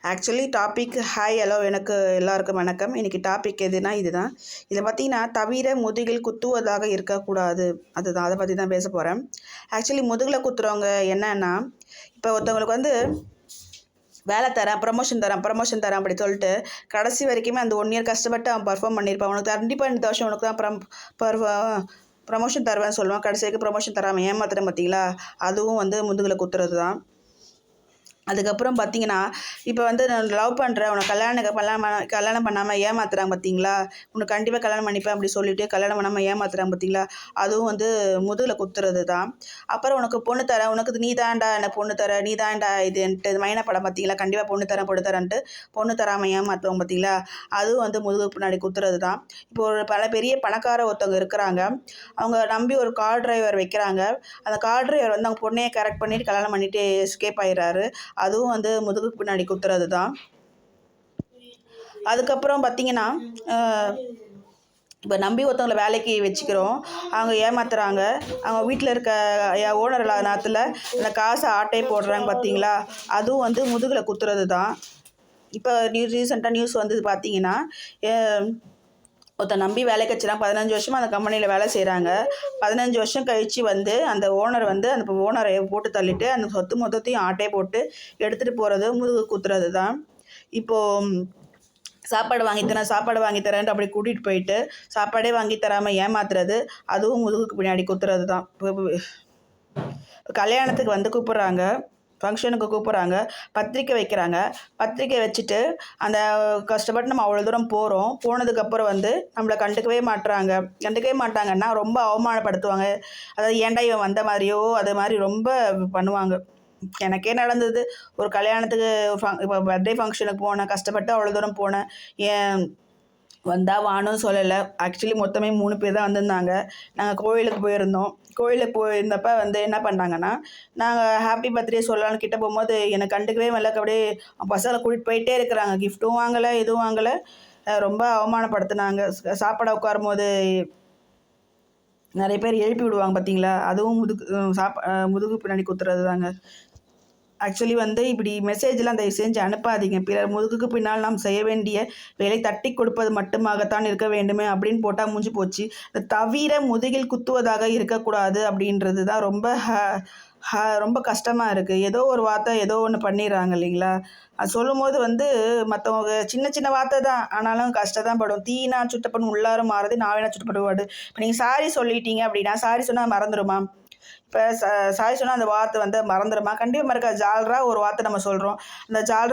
Actually topic hi hello எனக்கு எல்லாருக்கும் வணக்கம். இன்றைக்கி டாபிக் எதுனா இதுதான். இதில் பார்த்திங்கன்னா தவிர முதுகில் குத்துவதாக இருக்கக்கூடாது. அதை பற்றி தான் பேச போகிறேன். ஆக்சுவலி முதுகில் குத்துறவங்க என்னன்னா, இப்போ ஒருத்தவங்களுக்கு வந்து வேலை தரேன், ப்ரமோஷன் தரேன் அப்படி சொல்லிட்டு கடைசி வரைக்குமே அந்த 1 இயர் கஷ்டப்பட்டு அவன் பர்ஃபார்ம் பண்ணியிருப்பான். உனக்கு கண்டிப்பாக இந்த வருஷம் உனக்கு தான் ப்ரமோஷன் தருவேன்னு சொல்லுவான். கடைசி வரைக்கும் ப்ரமோஷன் தராமல் ஏமாத்துறேன் பார்த்தீங்களா, அதுவும் வந்து முதுகில் குத்துறது தான். அதுக்கப்புறம் பார்த்தீங்கன்னா, இப்போ வந்து நான் லவ் பண்ணுறேன், உனக்கு கல்யாணம் பண்ணாமல் ஏமாத்துறாங்க பார்த்தீங்களா, உனக்கு கண்டிப்பாக கல்யாணம் பண்ணிப்பேன் அப்படி சொல்லிவிட்டு கல்யாணம் பண்ணாமல் ஏமாத்துறாங்க பார்த்தீங்களா, அதுவும் வந்து முதுகில் குத்துறது தான். அப்புறம் உனக்கு பொண்ணு தரேன், உனக்கு நீ தான்டா எனக்கு பொண்ணு தர, நீ தான்டா இதுன்ட்டு மைனா படம் பார்த்தீங்களா, கண்டிப்பாக பொண்ணு தரேன்ட்டு பொண்ணு தராமல் ஏமாற்றுவாங்க பார்த்தீங்களா, அதுவும் வந்து முதுகுக்கு பின்னாடி குத்துறது தான். இப்போ ஒரு பெரிய பணக்கார ஒருத்தவங்க இருக்கிறாங்க, அவங்க நம்பி ஒரு கார் டிரைவர் வைக்கிறாங்க. அந்த கார் டிரைவர் வந்து அவங்க பொண்ணையே கரெக்ட் பண்ணிவிட்டு கல்யாணம் பண்ணிவிட்டு எஸ்கேப் ஆயிடுறாரு. அதுவும் வந்து முதுகுக்கு பின்னாடி குத்துறது தான். அதுக்கப்புறம் பார்த்திங்கன்னா, இப்போ நம்பி ஒருத்தவங்களை வேலைக்கு வச்சுக்கிறோம், அவங்க ஏமாத்துறாங்க. அவங்க வீட்டில் இருக்க ஓனர் இல்லாத நேரத்தில் அந்த காசை ஆட்டை போடுறாங்க பார்த்தீங்களா, அதுவும் வந்து முதுகில் குத்துறது தான். இப்போ ரீசெண்டாக நியூஸ் வந்து பார்த்தீங்கன்னா, ஒருத்தர் நம்பி வேலைக்கு வச்சுறாங்க. 15 வருஷமாக அந்த கம்பெனியில் வேலை செய்கிறாங்க. 15 வருஷம் கழித்து வந்து அந்த ஓனர் வந்து அந்த ஓனரை போட்டு தள்ளிட்டு அந்த சொத்து மொத்தத்தையும் ஆட்டே போட்டு எடுத்துகிட்டு போகிறது முதுகு குத்துறது தான். இப்போது சாப்பாடு வாங்கித்தரேன்ட்டு அப்படி கூட்டிகிட்டு போயிட்டு சாப்பாடே வாங்கி தராமல் ஏமாத்துறது, அதுவும் முதுகுக்கு பின்னாடி குத்துறது தான். கல்யாணத்துக்கு வந்து கூப்பிட்றாங்க, ஃபங்க்ஷனுக்கு கூப்பிட்றாங்க, பத்திரிக்கை வைக்கிறாங்க. பத்திரிக்கை வச்சுட்டு அந்த கஷ்டப்பட்டு நம்ம அவ்வளோ தூரம் போகிறோம். போனதுக்கப்புறம் வந்து நம்மளை கண்டுக்கவே மாட்டாங்கன்னா ரொம்ப அவமானப்படுத்துவாங்க. அதாவது ஏன்டா இவன் வந்த மாதிரியோ அது மாதிரி ரொம்ப பண்ணுவாங்க. எனக்கே நடந்தது. ஒரு கல்யாணத்துக்கு இப்போ பர்த்டே ஃபங்க்ஷனுக்கு போனேன், கஷ்டப்பட்டு அவ்வளோ தூரம் போனேன். ஏன் வந்தால் வானும் சொல்லலை. ஆக்சுவலி மொத்தமே 3 பேர் தான் வந்திருந்தாங்க. நாங்கள் கோயிலுக்கு போயிருந்தோம். கோயிலுக்கு போயிருந்தப்போ வந்து என்ன பண்ணாங்கன்னா, நாங்கள் ஹாப்பி பர்த்டே சொல்லலான்னு கிட்ட போகும்போது எனக்கு கண்டுக்கவே வரல. அப்படியே பசங்களை கூட்டிகிட்டு போயிட்டே இருக்கிறாங்க. கிஃப்ட்டும் வாங்கலை, எதுவும் வாங்கலை. ரொம்ப அவமானப்படுத்தினாங்க. சாப்பிட உட்காரும்போது நிறைய பேர் எழுப்பி விடுவாங்க பார்த்தீங்களா, அதுவும் முதுகு பின்னாடி குத்துறது தாங்க. ஆக்சுவலி வந்து இப்படி மெசேஜ்லாம் தயவு செஞ்சு அனுப்பாதீங்க. பிறர் முதுகுக்கு பின்னால் நாம் செய்ய வேண்டிய வேலை தட்டி கொடுப்பது மட்டுமாகத்தான் இருக்க வேண்டுமே அப்படின்னு போட்டால் முடிஞ்சு போச்சு. தவிர முதுகில் குத்துவதாக இருக்கக்கூடாது அப்படின்றது தான் ரொம்ப கஷ்டமாக இருக்குது. ஏதோ ஒரு வார்த்தை ஏதோ ஒன்று பண்ணிடுறாங்க இல்லைங்களா. அது சொல்லும்போது வந்து மற்றவங்க சின்ன சின்ன வார்த்தை தான், ஆனாலும் கஷ்டம் தான் படும். தீனா சுட்டப்படும் உள்ளாரும் மாறுது, நாவேனா சுட்டப்படுவாடு. இப்போ நீங்கள் சாரி சொல்லிட்டீங்க அப்படின்னா, சாரி சொன்னால் மறந்துடுமா? இப்போ சாரி சொன்னால் அந்த வார்த்தை வந்து மறந்துடுமா? கண்டிப்பாக மறக்காது. ஜாலராக ஒரு வார்த்தை நம்ம சொல்கிறோம், அந்த ஜாலரா